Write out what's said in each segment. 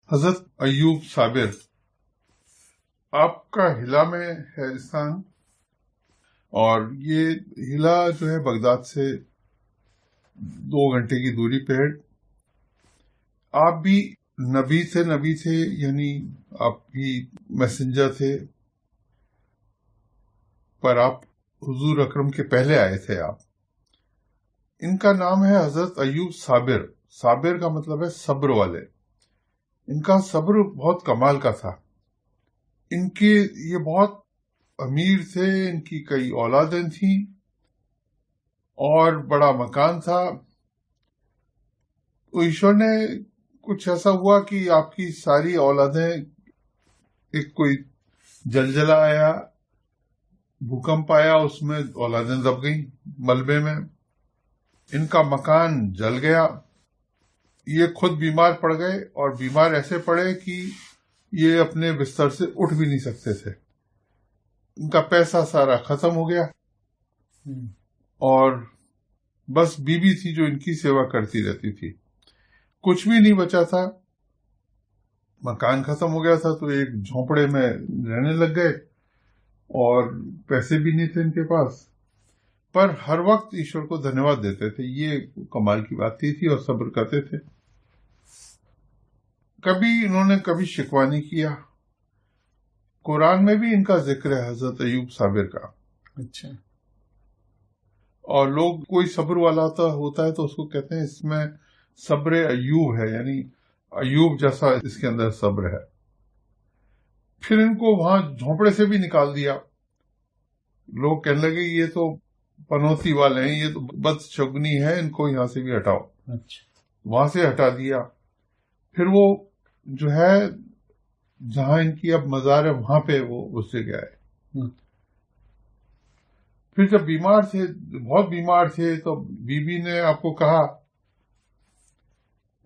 حضرت ایوب صابر، آپ کا ہلا میں ہے استان، اور یہ ہلا جو ہے بغداد سے 2 گھنٹے کی دوری پہ ہے۔ آپ بھی نبی تھے، یعنی آپ بھی میسنجر تھے، پر آپ حضور اکرم کے پہلے آئے تھے آپ۔ ان کا نام ہے حضرت ایوب صابر۔ صابر کا مطلب ہے صبر والے۔ ان کا صبر بہت کمال کا تھا۔ یہ بہت امیر تھے، ان کی کئی اولادیں تھیں اور بڑا مکان تھا۔ تو ایشور نے کچھ ایسا ہوا کہ آپ کی ساری اولادیں، ایک کوئی زلزلہ آیا، بھوکمپ آیا، اس میں اولادیں دب گئیں ملبے میں، ان کا مکان جل گیا، یہ خود بیمار پڑ گئے، اور بیمار ایسے پڑے کہ یہ اپنے بستر سے اٹھ بھی نہیں سکتے تھے۔ ان کا پیسہ سارا ختم ہو گیا، اور بس بیوی تھی جو ان کی سیوا کرتی رہتی تھی، کچھ بھی نہیں بچا تھا۔ مکان ختم ہو گیا تھا تو ایک جھونپڑے میں رہنے لگ گئے، اور پیسے بھی نہیں تھے ان کے پاس، پر ہر وقت ایشور کو دھنیواد دیتے تھے۔ یہ کمال کی بات تھی اور صبر کرتے تھے۔ انہوں نے کبھی شکوہ نہیں کیا۔ قرآن میں بھی ان کا ذکر ہے، حضرت ایوب صابر کا۔ اچھا۔ اور لوگ کوئی صبر والا ہوتا ہے تو اس کو کہتے ہیں اس میں صبر ایوب ہے، یعنی ایوب جیسا اس کے اندر صبر ہے۔ پھر ان کو وہاں جھونپڑے سے بھی نکال دیا۔ لوگ کہنے لگے یہ تو پنوتی والے ہیں، یہ تو بدشگنی ہے، ان کو یہاں سے بھی ہٹاؤ۔ اچھا۔ وہاں سے ہٹا دیا۔ پھر وہ جو ہے جہاں ان کی اب مزار ہے وہاں پہ وہ اس سے گئے۔ پھر جب بیمار تھے، بہت بیمار تھے، تو بیوی نے آپ کو کہا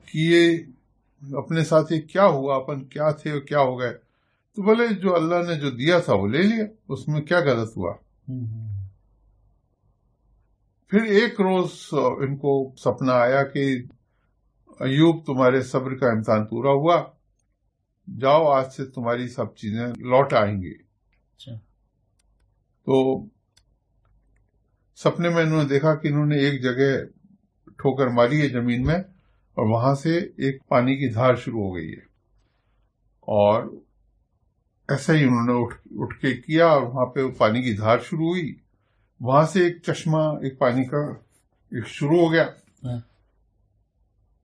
کہ یہ اپنے ساتھ کیا ہوا، اپن کیا تھے اور کیا ہو گئے؟ تو بولے جو اللہ نے جو دیا تھا وہ لے لیا، اس میں کیا غلط ہوا؟ پھر ایک روز ان کو سپنا آیا کہ ایوب تمہارے صبر کا امتحان پورا ہوا، جاؤ آج سے تمہاری سب چیزیں لوٹ آئیں گی۔ تو سپنے میں انہوں نے دیکھا کہ انہوں نے ایک جگہ ٹھوکر ماری ہے زمین میں، اور وہاں سے ایک پانی کی دھار شروع ہو گئی ہے، اور ایسا ہی انہوں نے اٹھ کے کیا، اور وہاں پہ پانی کی دھار شروع ہوئی۔ وہاں سے ایک چشمہ، ایک پانی کا ایک شروع ہو گیا،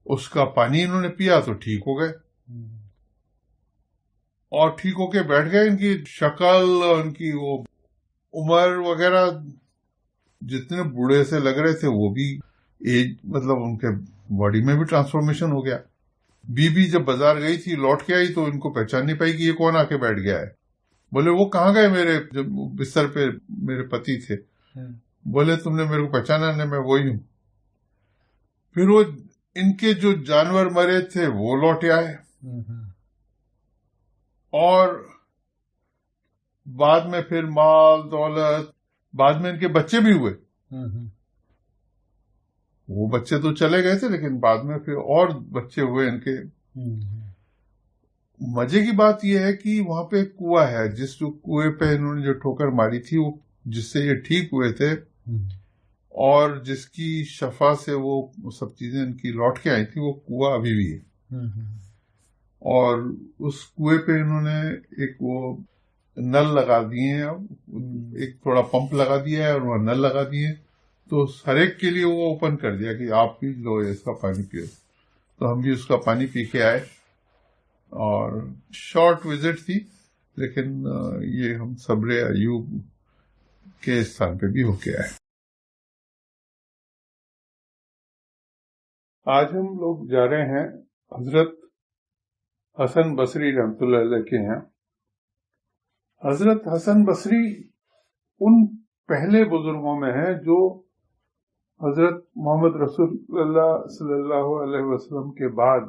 اس کا پانی انہوں نے پیا تو ٹھیک ہو گئے، اور ٹھیک ہو کے بیٹھ گئے۔ ان کی شکل، ان کی وہ عمر وغیرہ جتنے بوڑھے سے لگ رہے تھے، وہ بھی ایج، مطلب ان کے باڈی میں بھی ٹرانسفارمیشن ہو گیا۔ بیوی جب بازار گئی تھی، لوٹ کے آئی تو ان کو پہچان نہیں پائی کہ یہ کون آ کے بیٹھ گیا ہے۔ بولے وہ کہاں گئے میرے جب بستر پہ میرے پتی تھے؟ بولے تم نے میرے کو پہچانا نہیں، میں وہی ہوں۔ پھر وہ ان کے جو جانور مرے تھے وہ لوٹے آئے، اور بعد میں پھر مال دولت، بعد میں ان کے بچے بھی ہوئے۔ وہ بچے تو چلے گئے تھے، لیکن بعد میں پھر اور بچے ہوئے ان کے۔ مزے کی بات یہ ہے کہ وہاں پہ ایک کنواں ہے، جس کنویں پہ انہوں نے جو ٹھوکر ماری تھی، وہ جس سے یہ ٹھیک ہوئے تھے، اور جس کی شفا سے وہ سب چیزیں ان کی لوٹ کے آئی تھی، وہ کنواں ابھی بھی ہے۔ اور اس کنویں پہ انہوں نے ایک وہ نل لگا دیے ہیں، ایک تھوڑا پمپ لگا دیا ہے اور وہ نل لگا دیے، تو ہر ایک کے لیے وہ اوپن کر دیا کہ آپ بھی لو اس کا پانی پیو۔ تو ہم بھی اس کا پانی پی کے آئے، اور شارٹ وزٹ تھی، لیکن یہ ہم صبر ایوب کے استان پہ بھی ہو کے آئے۔ آج ہم لوگ جا رہے ہیں حضرت حسن بصری رحمۃ اللہ علیہ کے ہیں۔ حضرت حسن بصری ان پہلے بزرگوں میں ہیں جو حضرت محمد رسول اللہ صلی اللہ علیہ وسلم کے بعد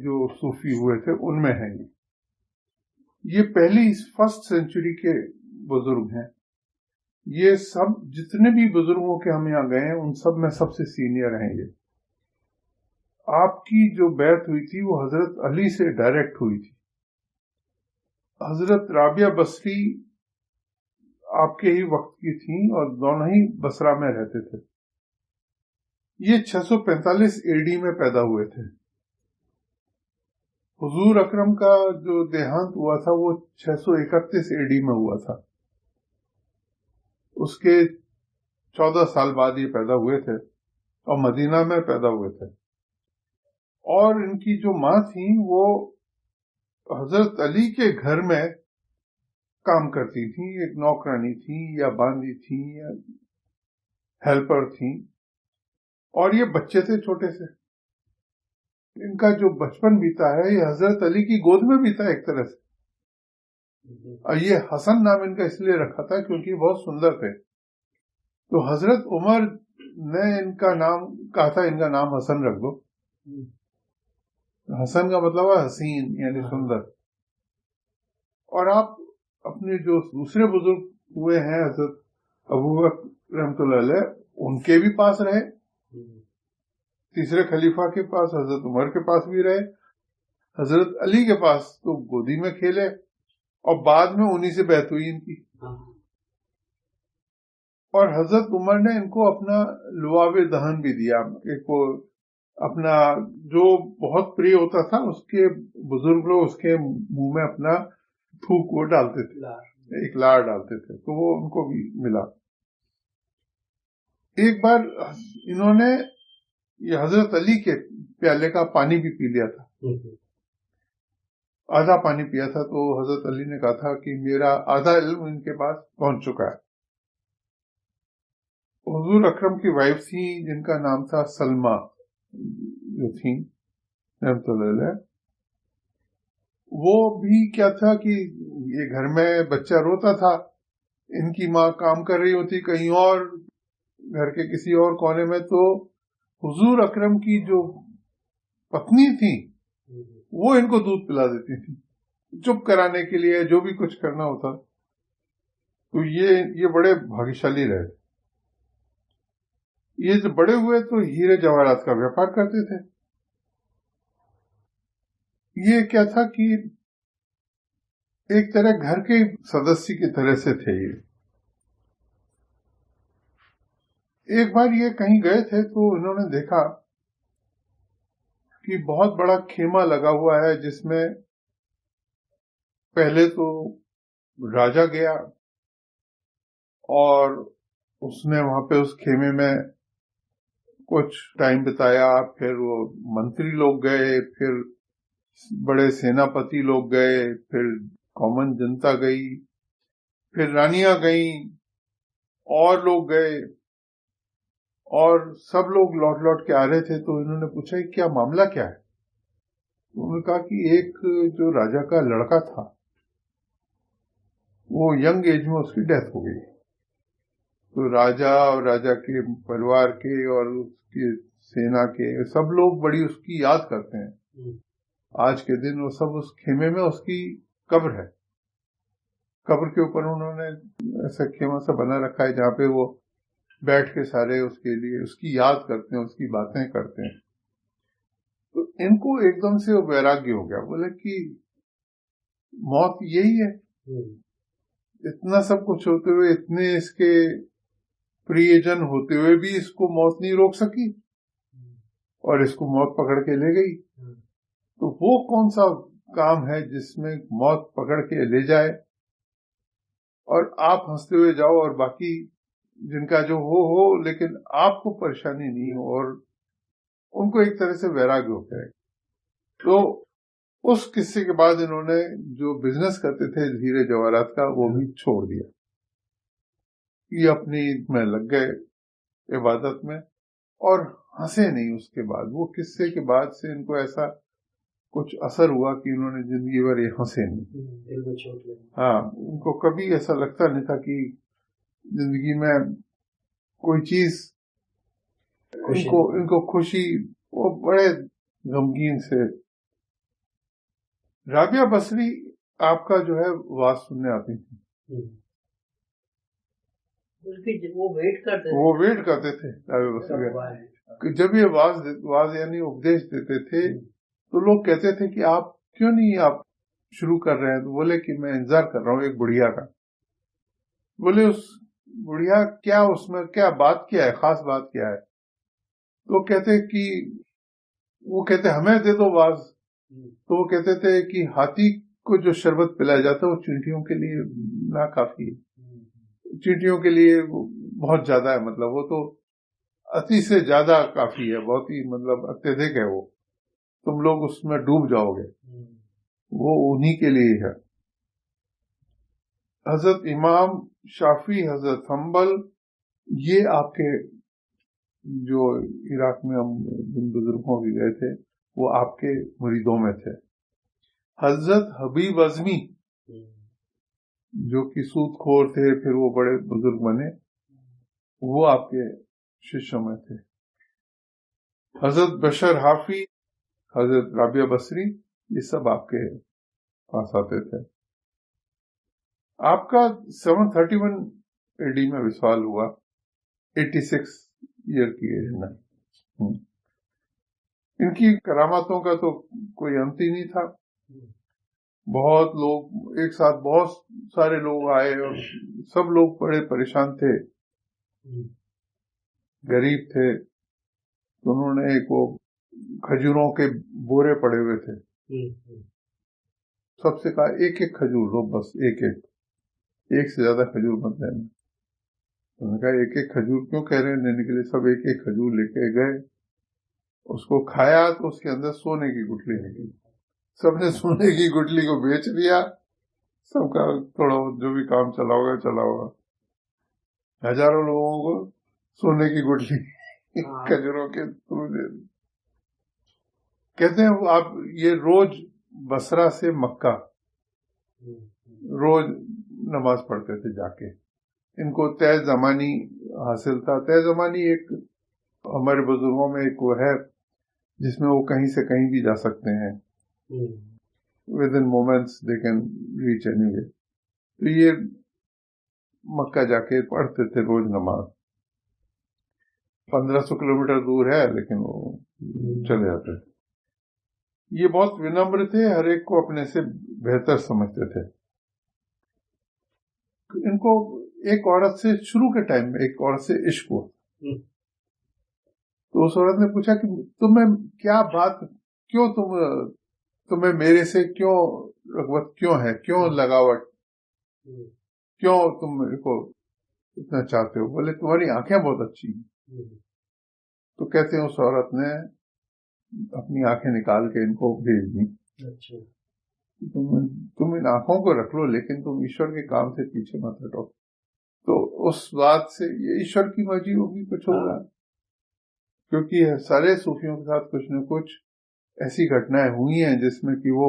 جو صوفی ہوئے تھے ان میں ہیں۔ یہ پہلی فرسٹ سینچری کے بزرگ ہیں۔ یہ سب جتنے بھی بزرگوں کے ہم یہاں گئے ہیں ان سب میں سب سے سینئر ہیں یہ۔ آپ کی جو بیعت ہوئی تھی وہ حضرت علی سے ڈائریکٹ ہوئی تھی. حضرت رابعہ بصری آپ کے ہی وقت کی تھیں اور دونوں ہی بصرہ میں رہتے تھے. یہ 645 AD میں پیدا ہوئے تھے. حضور اکرم کا جو دیہانت ہوا تھا وہ 631 AD میں ہوا تھا. اس کے 14 سال بعد یہ پیدا ہوئے تھے اور مدینہ میں پیدا ہوئے تھے. اور ان کی جو ماں تھیں وہ حضرت علی کے گھر میں کام کرتی تھیں، ایک نوکرانی تھیں یا باندی تھیں یا ہیلپر تھیں. اور یہ بچے تھے چھوٹے سے. ان کا جو بچپن بیتا ہے یہ حضرت علی کی گود میں بیتا ہے ایک طرح سے. اور یہ حسن نام ان کا اس لیے رکھا تھا کیونکہ بہت سندر تھے. تو حضرت عمر نے ان کا نام کہا تھا ان کا نام حسن رکھ دو. حسن کا مطلب ہے حسین یعنی سندر. اور آپ اپنے جو دوسرے بزرگ ہوئے ہیں حضرت ابو بکر رحمۃ اللہ علیہ ان کے بھی پاس رہے، تیسرے خلیفہ کے پاس حضرت عمر کے پاس بھی رہے، حضرت علی کے پاس تو گودی میں کھیلے اور بعد میں انہی سے بیعت ہوئی ان کی. اور حضرت عمر نے ان کو اپنا لعاب دہن بھی دیا. ایک وہ اپنا جو بہت پری ہوتا تھا اس کے بزرگ لوگ اس کے منہ میں اپنا تھوک وہ ڈالتے تھے، ایک لاڑ ڈالتے تھے، تو وہ ان کو بھی ملا. ایک بار انہوں نے یہ حضرت علی کے پیالے کا پانی بھی پی لیا تھا، آدھا پانی پیا تھا. تو حضرت علی نے کہا تھا کہ میرا آدھا علم ان کے پاس پہنچ چکا ہے. حضور اکرم کی وائف تھی جن کا نام تھا سلمہ جو تھیں رحمۃ اللہ علیہ. وہ بھی کیا تھا کہ یہ گھر میں بچہ روتا تھا، ان کی ماں کام کر رہی ہوتی کہیں اور گھر کے کسی اور کونے میں، تو حضور اکرم کی جو پتنی تھی وہ ان کو دودھ پلا دیتی تھی چپ کرانے کے لیے جو بھی کچھ کرنا ہوتا. تو یہ بڑے بھاگیشالی رہے. یہ جو بڑے ہوئے تو ہیرے جواہرات کا ویاپار کرتے تھے. یہ کیا تھا کہ ایک طرح گھر کے سدسیہ کی طرح سے تھے. یہ ایک بار یہ کہیں گئے تھے تو انہوں نے دیکھا کہ بہت بڑا خیمہ لگا ہوا ہے جس میں پہلے تو راجا گیا اور اس نے وہاں پہ اس خیمے میں کچھ ٹائم بتایا، پھر وہ منتری لوگ گئے، پھر بڑے سیناپتی لوگ گئے، پھر کامن جنتا گئی، پھر رانیاں گئیں اور لوگ گئے، اور سب لوگ لوٹ لوٹ کے آ رہے تھے. تو انہوں نے پوچھا کیا معاملہ کیا ہے؟ انہوں نے کہا کہ ایک جو راجا کا لڑکا تھا وہ ینگ ایج میں اس کی ڈیتھ ہو گئی. تو راجا اور راجا کے پریوار کے اور اس کی سینا کے سب لوگ بڑی اس کی یاد کرتے ہیں. آج کے دن وہ سب اس خیمے میں اس کی قبر ہے. قبر کے اوپر انہوں نے ایسا خیمہ سا بنا رکھا ہے جہاں پہ وہ بیٹھ کے سارے اس کے لیے اس کی یاد کرتے ہیں، اس کی باتیں کرتے ہیں. تو ان کو ایک دم سے وہ ویراگیہ ہو گیا. بولے کہ موت یہی ہے، اتنا سب کچھ ہوتے ہوئے، اتنے اس کے پریجن ہوتے ہوئے بھی اس کو موت نہیں روک سکی اور اس کو موت پکڑ کے لے گئی. تو وہ کون سا کام ہے جس میں موت پکڑ کے لے جائے اور آپ ہنستے ہوئے جاؤ اور باقی جن کا جو ہو لیکن آپ کو پریشانی نہیں ہو. اور ان کو ایک طرح سے ویراگیہ ہو گیا. تو اس قصے کے بعد انہوں نے جو بزنس کرتے تھے ہیرے جواہرات کا وہ بھی چھوڑ دیا. یہ اپنی میں لگ گئے عبادت میں اور ہنسے نہیں. اس کے بعد وہ قصے کے بعد سے ان کو ایسا کچھ اثر ہوا کہ انہوں نے زندگی بھر یہ ہنسے نہیں. ہاں، ان کو کبھی ایسا لگتا نہیں تھا کہ زندگی میں کوئی چیز ان کو خوشی. وہ بڑے غمگین سے. رابعہ بصری آپ کا جو ہے واز سننے آتی تھی. وہ ویٹ کرتے تھے رابعہ بصری. کہ جب یہ واز یعنی اپدیش دیتے تھے تو لوگ کہتے تھے کہ آپ کیوں نہیں آپ شروع کر رہے ہیں؟ تو بولے کہ میں انتظار کر رہا ہوں ایک بڑھیا کا. بولے اس بڑھیا کیا، اس میں کیا بات کیا ہے، خاص بات کیا ہے؟ تو کہتے کہ وہ کہتے ہمیں دے دو واز. تو وہ کہتے تھے کہ ہاتھی کو جو شربت پلایا جاتا ہے وہ چینٹیوں کے لیے ناکافی ہے، چینٹیوں کے لیے بہت زیادہ ہے، مطلب وہ تو اتی سے زیادہ کافی ہے، بہت ہی مطلب اتدھک ہے، وہ تم لوگ اس میں ڈوب جاؤ گے، وہ انہی کے لیے ہے. حضرت امام شافی، حضرت حنبل، یہ آپ کے جو عراق میں ہم جن بزرگوں بھی گئے تھے وہ آپ کے مریدوں میں تھے. حضرت حبیب اعظمی جو کہ سود خور تھے، پھر وہ بڑے بزرگ بنے، وہ آپ کے ششوں میں تھے. حضرت بشر حافی، حضرت رابعہ بصری، یہ سب آپ کے پاس آتے تھے. آپ کا 731 AD میں وصال ہوا، 86 ایئر کی ایج میں. ان کی کراماتوں کا تو کوئی انت ہی نہیں تھا. بہت لوگ ایک ساتھ، بہت سارے لوگ آئے اور سب لوگ بڑے پریشان تھے، غریب تھے. تو انہوں نے ایک وہ کھجوروں کے بورے پڑے ہوئے تھے، سب سے کہا ایک ایک کھجور لو، بس ایک سے زیادہ کھجور مت لینا. انہوں نے کہا ایک ایک کھجور کیوں کہہ رہے ہیں لینے کے لیے؟ سب ایک ایک کھجور لے کے گئے، اس کو کھایا تو اس کے اندر سونے کی گٹھلی نکلی. سب نے سونے کی گٹھلی کو بیچ دیا، سب کا تھوڑا جو بھی کام چلا ہوگا. ہزاروں لوگوں کو سونے کی گٹھلی کھجوروں کے تھرو دے دی. کہتے ہیں آپ یہ روز بصرہ سے مکہ روز نماز پڑھتے تھے جا کے. ان کو طے زمانی حاصل تھا. طے زمانی ایک ہمارے بزرگوں میں ایک وہ ہے جس میں وہ کہیں سے کہیں بھی جا سکتے ہیں، with in moments they can reach any way. تو یہ مکہ جا کے پڑھتے تھے روز نماز. 1500 کلومیٹر دور ہے لیکن وہ چلے جاتے تھے. یہ بہت ونمر تھے، ہر ایک کو اپنے سے بہتر سمجھتے تھے. ان کو ایک عورت سے شروع کے ٹائم میں ایک عورت سے عشق ہوا. تو اس عورت نے پوچھا کہ تمہیں کیا بات، کیوں تمہیں میرے سے کیوں رغبت، کیوں ہے، کیوں لگاوٹ، کیوں تم میرے کو اتنا چاہتے ہو؟ بولے تمہاری آنکھیں بہت اچھی ہیں. تو کہتے ہیں اس عورت نے اپنی آنکھیں نکال کے ان کو بھیج دی. تم ان آنکھوں کو رکھ لو لیکن تم ایشور کے کام سے پیچھے مت ہٹو. تو اس بات سے یہ ایشور کی مرضی ہوگی، کچھ ہوگا. کیونکہ سارے صوفیوں کے ساتھ کچھ نہ کچھ ایسی گھٹنائیں ہوئی ہیں جس میں کہ وہ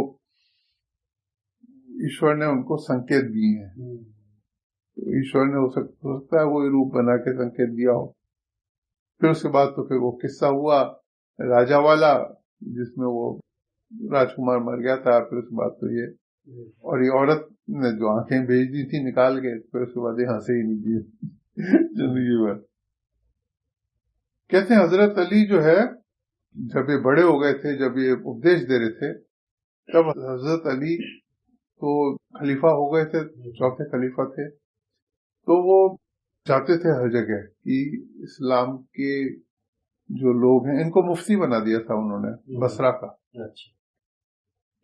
ایشور نے ان کو سنکیت دیے ہیں. ایشور نے ہو سکتا ہے وہی روپ بنا کے سنکیت دیا ہو. پھر اس کے بعد تو پھر وہ قصہ ہوا راجا والا جس میں وہ راجکمار مر گیا تھا. پھر اس کے بعد تو یہ اور یہ عورت نے جو آنکھیں بھیج دی تھی نکال کے، پھر اس کے بعد یہ ہنسے ہی نہیں دیے زندگی بھر. کہتے ہیں حضرت علی جو ہے جب یہ بڑے ہو گئے تھے، جب یہ اپدیش دے رہے تھے، تب حضرت علی تو خلیفہ ہو گئے تھے، چوتھے خلیفہ تھے. تو وہ چاہتے تھے ہر جگہ کہ اسلام کے جو لوگ ہیں ان کو مفتی بنا دیا تھا انہوں نے بصرہ کا،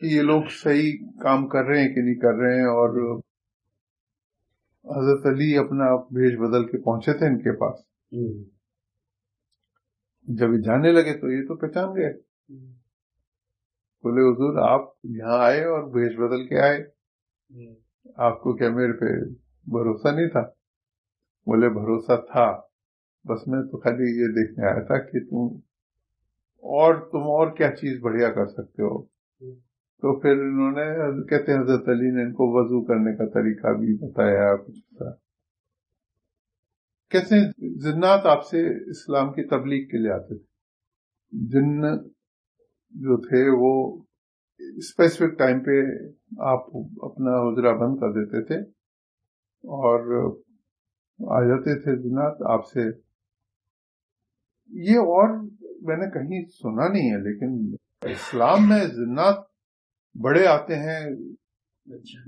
کہ یہ لوگ صحیح کام کر رہے ہیں کہ نہیں کر رہے ہیں. اور حضرت علی اپنا بھیش بدل کے پہنچے تھے ان کے پاس. جب یہ جانے لگے تو یہ تو پہچان گئے. بولے حضور آپ یہاں آئے اور بھیش بدل کے آئے، آپ کو کیا میرے پہ بھروسہ نہیں تھا؟ بولے بھروسہ تھا، بس میں تو خالی یہ دیکھنے آیا تھا کہ تم اور کیا چیز بڑھیا کر سکتے ہو. تو پھر انہوں نے کہتے ہیں حضرت علی نے ان کو وضو کرنے کا طریقہ بھی بتایا کچھ تھا. کیسے جنات آپ سے اسلام کی تبلیغ کے لیے آتے تھے. جن جو تھے وہ اسپیسیفک ٹائم پہ آپ اپنا حجرہ بند کر دیتے تھے اور آ جاتے تھے جنات آپ سے یہ اور میں نے کہیں سنا نہیں ہے، لیکن اسلام میں جنات بڑے آتے ہیں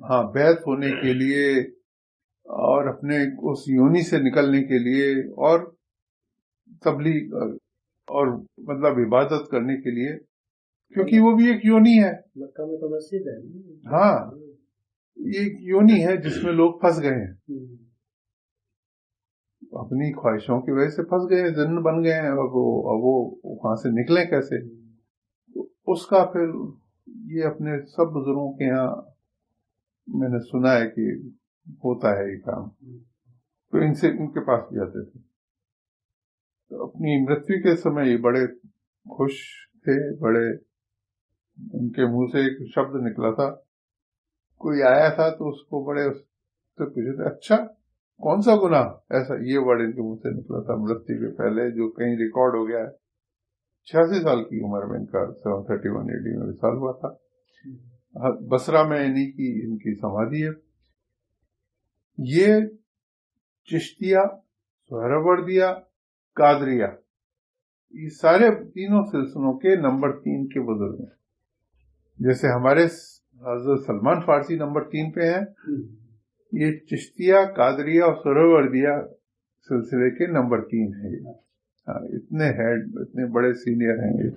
ہاں بیعت ہونے کے لیے اور اپنے اس یونی سے نکلنے کے لیے اور تبلیغ اور مطلب عبادت کرنے کے لیے، کیونکہ وہ بھی ایک یونی ہے. مکہ میں تو مسجد ہے. ہاں یہ ایک یونی ہے جس میں لوگ پھنس گئے ہیں، اپنی خواہشوں کی وجہ سے پھنس گئے ہیں، جن بن گئے ہیں، اور وہ وہاں سے نکلیں کیسے؟ اس کا پھر یہ اپنے سب بزرگوں کے ہاں میں نے سنا ہے کہ ہوتا ہے یہ کام، تو ان کے پاس بھی آتے تھے. تو اپنی مرتبہ کے سمے یہ بڑے خوش تھے، بڑے ان کے منہ سے ایک شبد نکلا تھا، کوئی آیا تھا تو اس کو بڑے اس سے پوچھے تھے اچھا کون سا گناہ، ایسا یہ ورڈ ان کے منہ سے نکلا تھا مرتبہ کے پہلے، جو کہیں ریکارڈ ہو گیا ہے. 86 سال کی عمر میں ان کا 731 AD میں وصال ہوا تھا. بصرہ میں ان کی سمادھی ہے. یہ چشتیہ، سہروردیہ، قادریہ، یہ سارے تینوں سلسلوں کے نمبر 3 کے بزرگ ہیں. جیسے ہمارے حضرت سلمان فارسی نمبر 3 پہ ہیں، یہ چشتیہ، قادریہ اور سہروردیہ سلسلے کے نمبر 3 ہیں. اتنے ہیڈ، اتنے بڑے سینئر ہیں یہ.